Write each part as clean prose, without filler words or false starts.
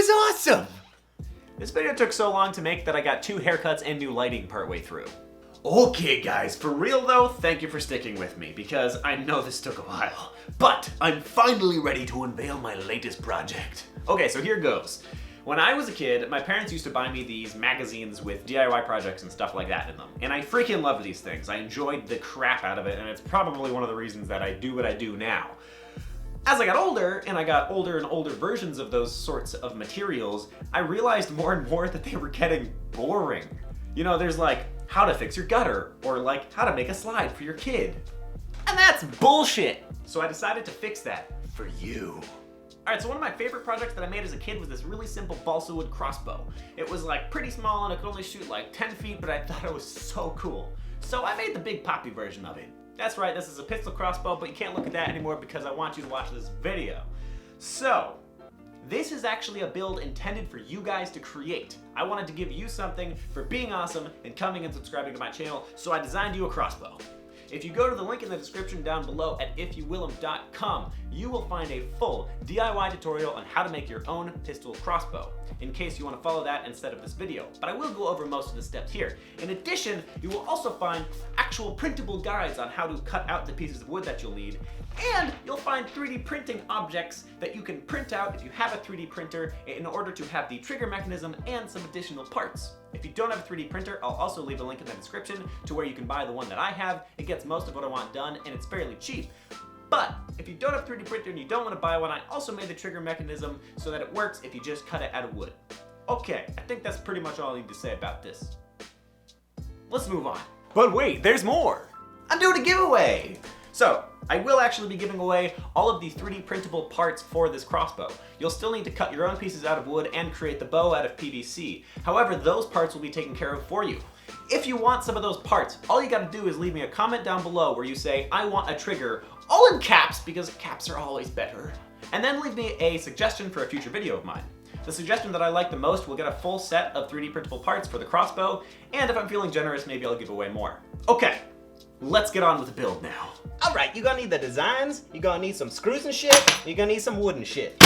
was awesome! This video took so long to make that I got 2 haircuts and new lighting partway through. Okay guys, for real though, thank you for sticking with me, because I know this took a while. But I'm finally ready to unveil my latest project. Okay, so here goes. When I was a kid, my parents used to buy me these magazines with DIY projects and stuff like that in them. And I freaking loved these things. I enjoyed the crap out of it, and it's probably one of the reasons that I do what I do now. As I got older, and I got older and older versions of those sorts of materials, I realized more and more that they were getting boring. You know, there's like, how to fix your gutter, or like, how to make a slide for your kid. And that's bullshit! So I decided to fix that for you. Alright, so one of my favorite projects that I made as a kid was this really simple balsa wood crossbow. It was like pretty small and it could only shoot like 10 feet, but I thought it was so cool. So I made the big poppy version of it. That's right, this is a pistol crossbow, but you can't look at that anymore because I want you to watch this video. So, this is actually a build intended for you guys to create. I wanted to give you something for being awesome and coming and subscribing to my channel, so I designed you a crossbow. If you go to the link in the description down below at ifyouwillem.com, you will find a full DIY tutorial on how to make your own pistol crossbow, in case you want to follow that instead of this video. But I will go over most of the steps here. In addition, you will also find actual printable guides on how to cut out the pieces of wood that you'll need, and you'll find 3D printing objects that you can print out if you have a 3D printer in order to have the trigger mechanism and some additional parts. If you don't have a 3D printer, I'll also leave a link in the description to where you can buy the one that I have. It gets most of what I want done, and it's fairly cheap. But if you don't have a 3D printer and you don't want to buy one, I also made the trigger mechanism so that it works if you just cut it out of wood. Okay, I think that's pretty much all I need to say about this. Let's move on. But wait, there's more! I'm doing a giveaway! So, I will actually be giving away all of the 3D printable parts for this crossbow. You'll still need to cut your own pieces out of wood and create the bow out of PVC. However, those parts will be taken care of for you. If you want some of those parts, all you gotta do is leave me a comment down below where you say, I want a trigger, all in caps, because caps are always better. And then leave me a suggestion for a future video of mine. The suggestion that I like the most will get a full set of 3D printable parts for the crossbow, and if I'm feeling generous, maybe I'll give away more. Okay, let's get on with the build now. Alright, you're gonna need the designs, you're gonna need some screws and shit, you're gonna need some wood and shit.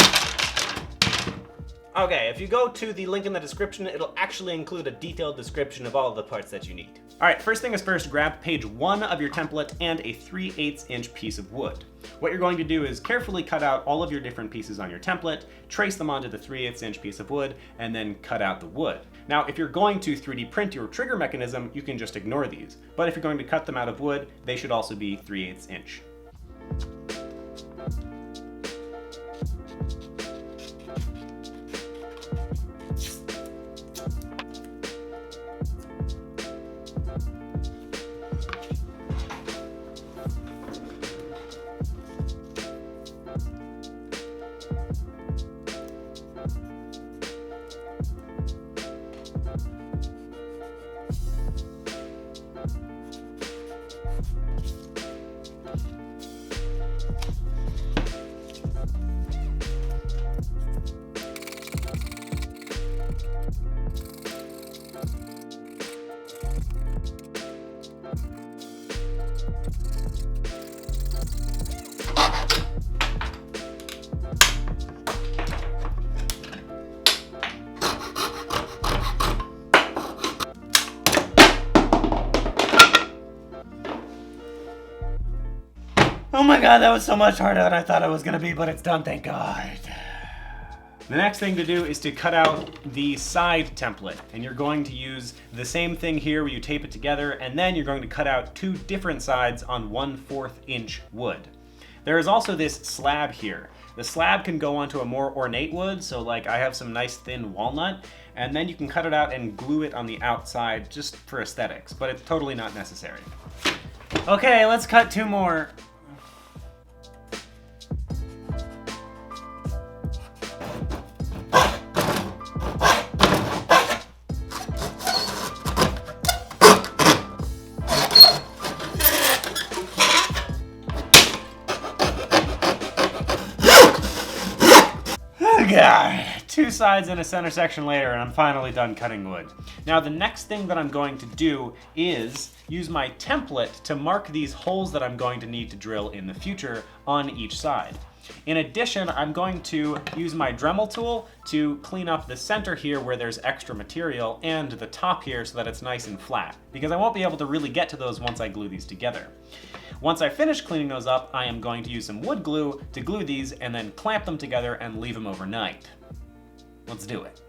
Okay, if you go to the link in the description, it'll actually include a detailed description of all of the parts that you need. Alright, first thing is first, grab page 1 of your template and a 3/8 inch piece of wood. What you're going to do is carefully cut out all of your different pieces on your template, trace them onto the 3/8 inch piece of wood, and then cut out the wood. Now, if you're going to 3D print your trigger mechanism, you can just ignore these. But if you're going to cut them out of wood, they should also be 3/8 inch. Oh my god, that was so much harder than I thought it was gonna be, but it's done, thank God. The next thing to do is to cut out the side template, and you're going to use the same thing here where you tape it together, and then you're going to cut out 2 different sides on 1/4 inch wood. There is also this slab here. The slab can go onto a more ornate wood, so like I have some nice thin walnut, and then you can cut it out and glue it on the outside just for aesthetics, but it's totally not necessary. Okay, let's cut 2 more. God, 2 sides and a center section later, and I'm finally done cutting wood. Now the next thing that I'm going to do is use my template to mark these holes that I'm going to need to drill in the future on each side. In addition, I'm going to use my Dremel tool to clean up the center here where there's extra material and the top here so that it's nice and flat, because I won't be able to really get to those once I glue these together. Once I finish cleaning those up, I am going to use some wood glue to glue these and then clamp them together and leave them overnight. Let's do it.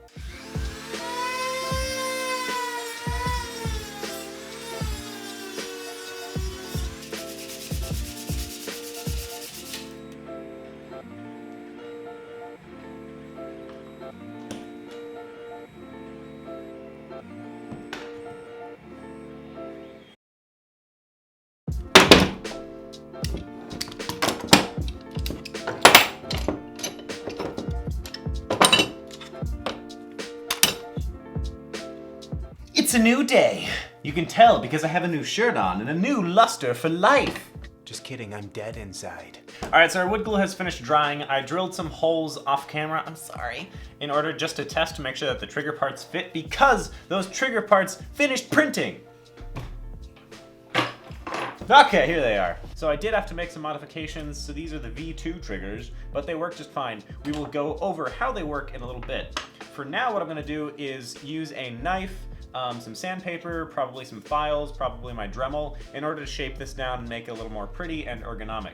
It's a new day. You can tell because I have a new shirt on and a new luster for life. Just kidding, I'm dead inside. All right, so our wood glue has finished drying. I drilled some holes off camera, I'm sorry, in order just to test to make sure that the trigger parts fit because those trigger parts finished printing. Okay, here they are. So I did have to make some modifications. So these are the V2 triggers, but they work just fine. We will go over how they work in a little bit. For now, what I'm gonna do is use a knife, some sandpaper, probably some files, probably my Dremel, in order to shape this down and make it a little more pretty and ergonomic.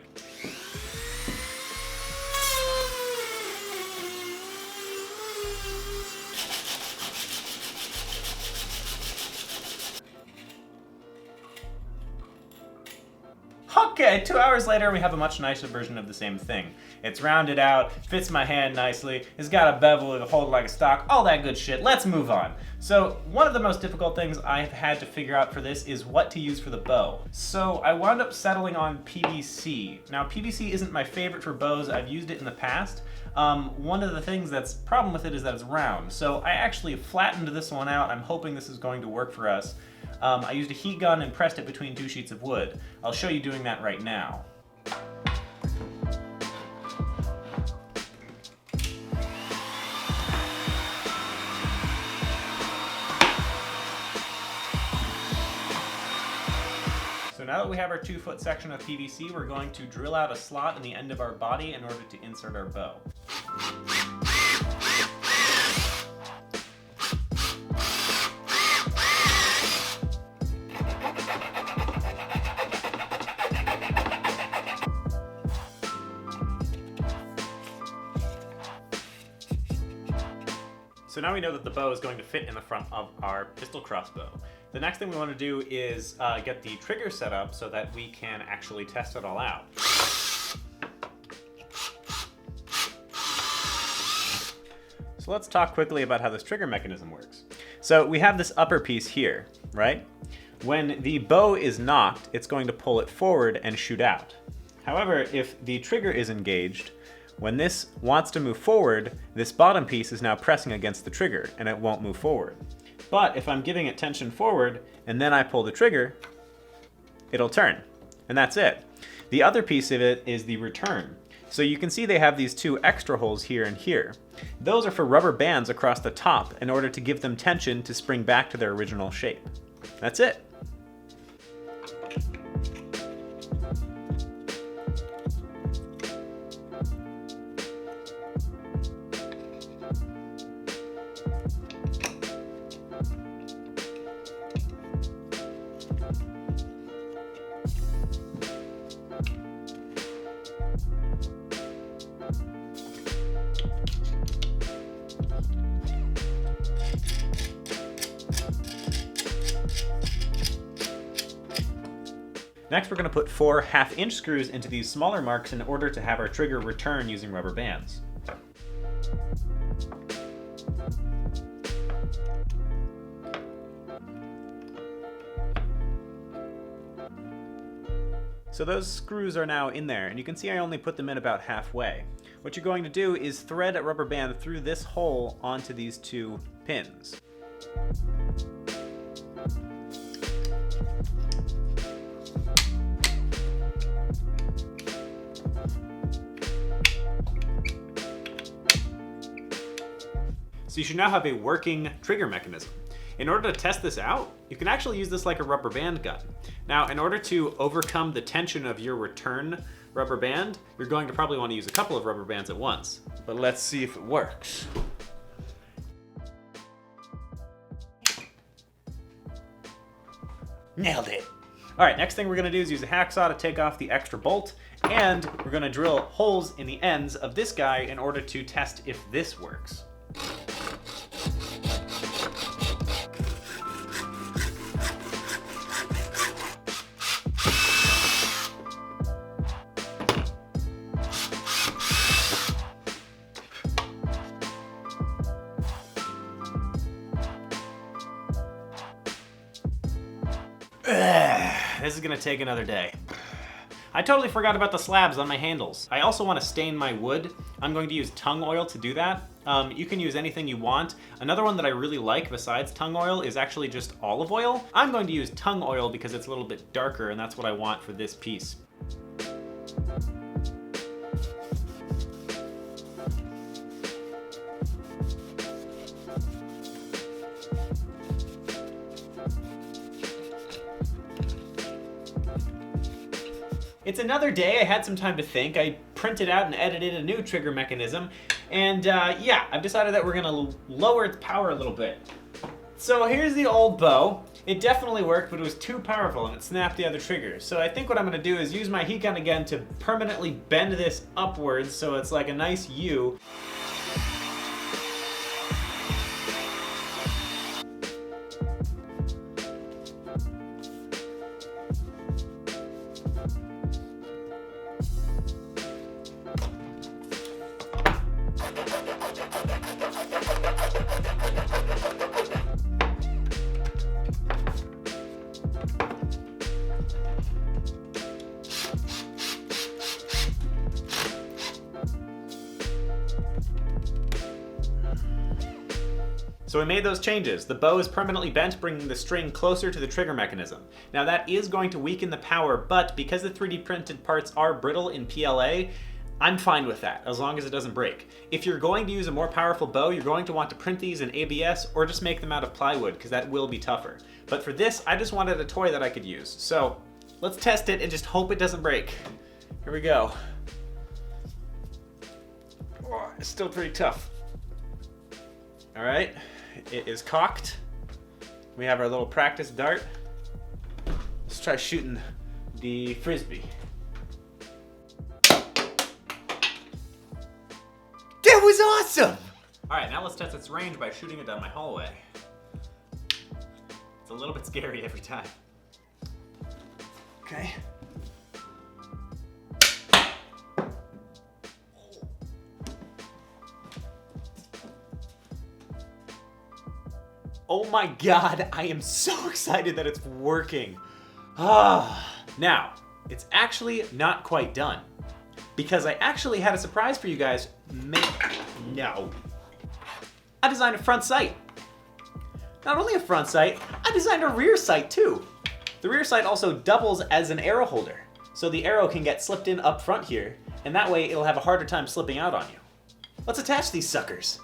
Okay, 2 hours later, we have a much nicer version of the same thing. It's rounded out, fits my hand nicely, it's got a bevel to hold it like a stock, all that good shit. Let's move on. So one of the most difficult things I've had to figure out for this is what to use for the bow. So I wound up settling on PVC. Now PVC isn't my favorite for bows, I've used it in the past. One of the things that's problem with it is that it's round. So I actually flattened this one out. I'm hoping this is going to work for us. I used a heat gun and pressed it between 2 sheets of wood. I'll show you doing that right now. So now that we have our 2-foot section of PVC, we're going to drill out a slot in the end of our body in order to insert our bow. So now we know that the bow is going to fit in the front of our pistol crossbow. The next thing we want to do is get the trigger set up so that we can actually test it all out. So let's talk quickly about how this trigger mechanism works. So we have this upper piece here, right? When the bow is knocked, it's going to pull it forward and shoot out. However, if the trigger is engaged, when this wants to move forward, this bottom piece is now pressing against the trigger and it won't move forward. But if I'm giving it tension forward and then I pull the trigger, it'll turn. And that's it. The other piece of it is the return. So you can see they have these 2 extra holes here and here. Those are for rubber bands across the top in order to give them tension to spring back to their original shape. That's it. Next, we're going to put 4 1/2-inch screws into these smaller marks in order to have our trigger return using rubber bands. So those screws are now in there, and you can see I only put them in about halfway. What you're going to do is thread a rubber band through this hole onto these 2 pins. So you should now have a working trigger mechanism. In order to test this out, you can actually use this like a rubber band gun. Now, in order to overcome the tension of your return rubber band, you're going to probably want to use a couple of rubber bands at once. But let's see if it works. Nailed it. All right, next thing we're gonna do is use a hacksaw to take off the extra bolt, and we're gonna drill holes in the ends of this guy in order to test if this works. This is gonna take another day. I totally forgot about the slabs on my handles. I also want to stain my wood. I'm going to use tung oil to do that. You can use anything you want. Another one that I really like besides tung oil is actually just olive oil. I'm going to use tung oil because it's a little bit darker, and that's what I want for this piece. It's another day. I had some time to think. I printed out and edited a new trigger mechanism, and yeah, I've decided that we're gonna lower its power a little bit. So here's the old bow. It definitely worked, but it was too powerful and it snapped the other triggers. So I think what I'm gonna do is use my heat gun again to permanently bend this upwards so it's like a nice U. So we made those changes. The bow is permanently bent, bringing the string closer to the trigger mechanism. Now that is going to weaken the power, but because the 3D printed parts are brittle in PLA, I'm fine with that, as long as it doesn't break. If you're going to use a more powerful bow, you're going to want to print these in ABS or just make them out of plywood, because that will be tougher. But for this, I just wanted a toy that I could use. So let's test it and just hope it doesn't break. Here we go. Oh, it's still pretty tough. All right. It is cocked. We have our little practice dart. Let's try shooting the frisbee. That was awesome! All right, now let's test its range by shooting it down my hallway. It's a little bit scary every time. Okay. Oh my God, I am so excited that it's working. Now, it's actually not quite done, because I actually had a surprise for you guys. No. I designed a front sight. Not only a front sight, I designed a rear sight too. The rear sight also doubles as an arrow holder, so the arrow can get slipped in up front here, and that way it'll have a harder time slipping out on you. Let's attach these suckers.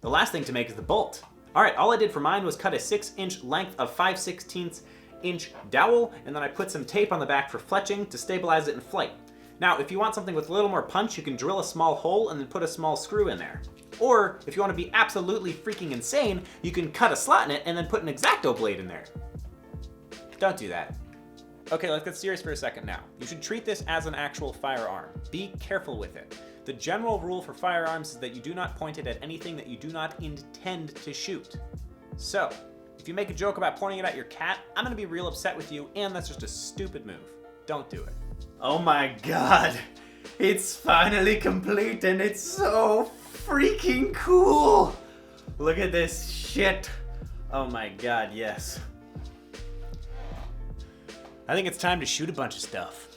The last thing to make is the bolt. All right, all I did for mine was cut a 6-inch length of 5/16 inch dowel, and then I put some tape on the back for fletching to stabilize it in flight. Now, if you want something with a little more punch, you can drill a small hole and then put a small screw in there. Or, if you want to be absolutely freaking insane, you can cut a slot in it and then put an X-Acto blade in there. Don't do that. Okay, let's get serious for a second now. You should treat this as an actual firearm. Be careful with it. The general rule for firearms is that you do not point it at anything that you do not intend to shoot. So, if you make a joke about pointing it at your cat, I'm gonna be real upset with you, and that's just a stupid move. Don't do it. Oh my God, it's finally complete and it's so freaking cool. Look at this shit. Oh my God, yes. I think it's time to shoot a bunch of stuff.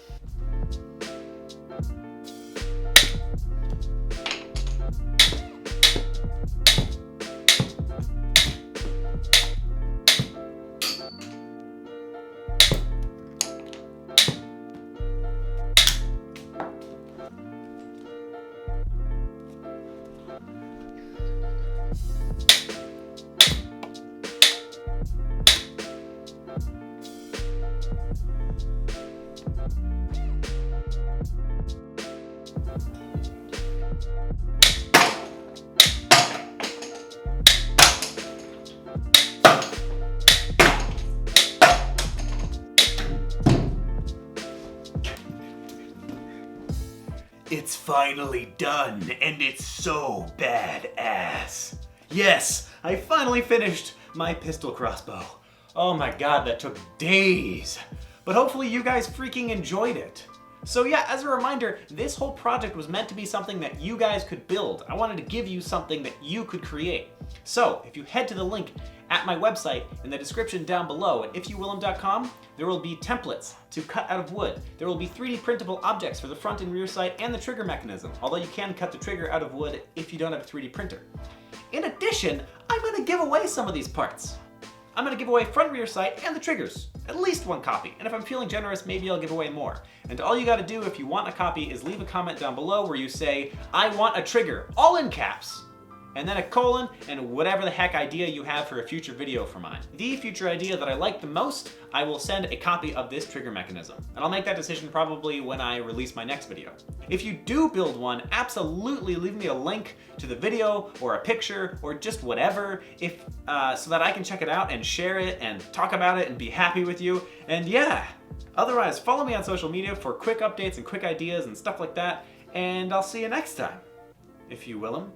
It's finally done, and it's so badass. Yes, I finally finished my pistol crossbow. Oh my god, that took days. But hopefully you guys freaking enjoyed it. So yeah, as a reminder, this whole project was meant to be something that you guys could build. I wanted to give you something that you could create. So if you head to the link at my website in the description down below at ifyouwillem.com, there will be templates to cut out of wood. There will be 3D printable objects for the front and rear sight and the trigger mechanism, although you can cut the trigger out of wood if you don't have a 3D printer. In addition, I'm going to give away some of these parts. I'm going to give away front rear sight and the triggers, at least one copy, and if I'm feeling generous, maybe I'll give away more. And all you got to do if you want a copy is leave a comment down below where you say, I want a trigger, all in caps, and then a colon and whatever the heck idea you have for a future video for mine. The future idea that I like the most, I will send a copy of this trigger mechanism. And I'll make that decision probably when I release my next video. If you do build one, absolutely leave me a link to the video or a picture or just whatever so that I can check it out and share it and talk about it and be happy with you. And yeah, otherwise follow me on social media for quick updates and quick ideas and stuff like that. And I'll see you next time. If you will 'em.